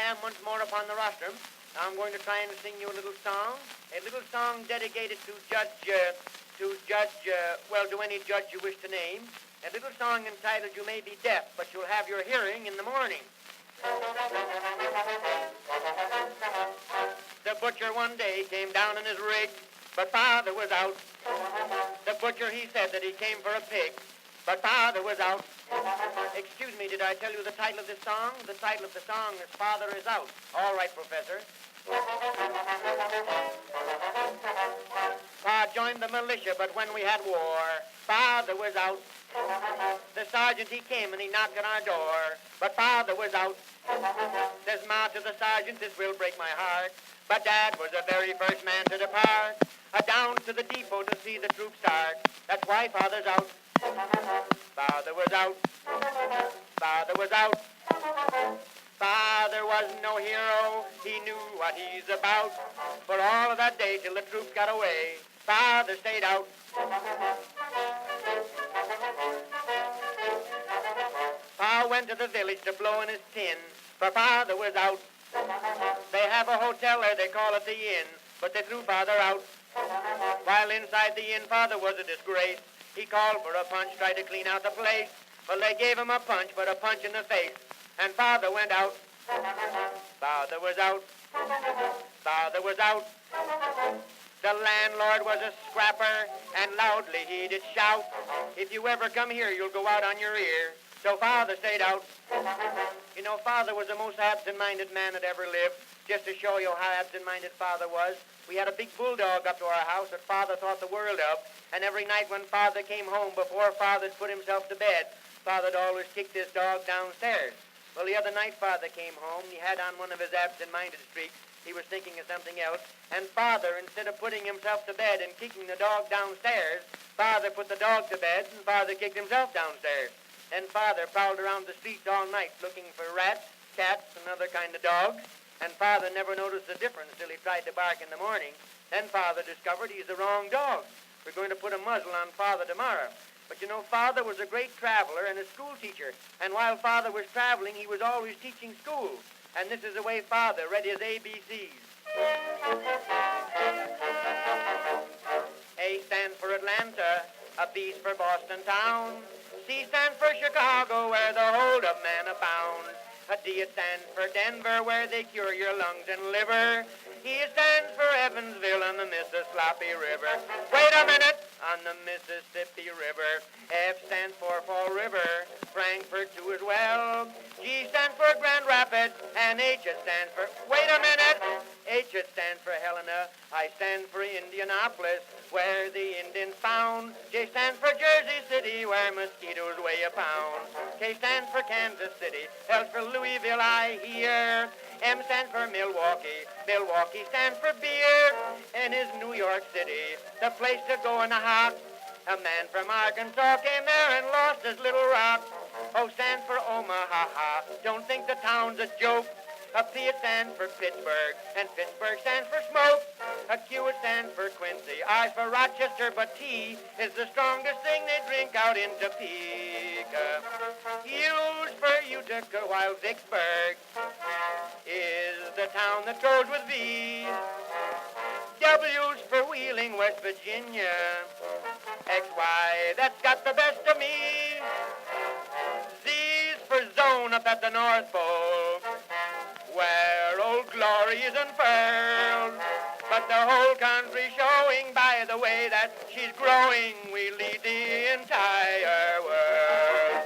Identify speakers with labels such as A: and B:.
A: am once more upon the rostrum. Now I'm going to try and sing you a little song dedicated to to any judge you wish to name. A little song entitled You May Be Deaf, but You'll Have Your Hearing in the Morning. The butcher one day came down in his rig, but father was out. The butcher, he said that he came for a pig, but father was out. Excuse me, did I tell you the title of this song? The title of the song is Father is Out. All right, Professor. Pa joined the militia, but when we had war, father was out. The sergeant, he came and he knocked on our door, but father was out. Says Ma to the sergeant, this will break my heart, but Dad was the very first man to depart, down to the depot to see the troops start. That's why father's out. Father was out. Father was out. Father was no hero. He knew what he's about. For all of that day till the troops got away, father stayed out. Pa went to the village to blow in his tin, for father was out. They have a hotel there, they call it the Inn, but they threw father out. While inside the inn, father was a disgrace. He called for a punch, tried to clean out the place. Well, they gave him a punch, but a punch in the face, and father went out. Father was out. Father was out. The landlord was a scrapper, and loudly he did shout, if you ever come here, you'll go out on your ear. So father stayed out. You know, father was the most absent-minded man that ever lived. Just to show you how absent-minded father was, we had a big bulldog up to our house that father thought the world of, and every night when father came home, before father'd put himself to bed, father'd always kick this dog downstairs. Well, the other night father came home, he had on one of his absent-minded streaks. He was thinking of something else, and father, instead of putting himself to bed and kicking the dog downstairs, father put the dog to bed, and father kicked himself downstairs. Then father prowled around the streets all night looking for rats, cats, and other kind of dogs, and father never noticed the difference till he tried to bark in the morning. Then father discovered he's the wrong dog. We're going to put a muzzle on father tomorrow. But you know, father was a great traveler and a school teacher, and while father was traveling, he was always teaching school. And this is the way father read his ABCs. A stands for Atlanta, a B for Boston town, C stands for Chicago, where the hold-up man abounds. A D stands for Denver, where they cure your lungs and liver. E stands for Evansville on the Mississippi River. Wait a minute! On the Mississippi River. F stands for Fall River, Frankfurt too as well. G stands for Grand Rapids, and H stands for... Wait a minute! H stands for Helena. I stand for Indianapolis, where the Indians found. J stands for Jersey City, where mosquitoes weigh a pound. K stands for Kansas City, L for Louisville, I hear. M stands for Milwaukee. Milwaukee stands for beer. N is New York City, the place to go in a hop. A man from Arkansas came there and lost his little rock. O stands for Omaha. Don't think the town's a joke. A P stands for Pittsburgh, and Pittsburgh stands for smoke. A Q stands for Quincy, I for Rochester, but T is the strongest thing they drink out in Topeka. U's for Utica, while Vicksburg is the town that goes with V. W's for Wheeling, West Virginia. XY, that's got the best of me. Z's for Zone up at the North Pole, where Old Glory is unfurled. But the whole country showing by the way that she's growing, we lead the entire world.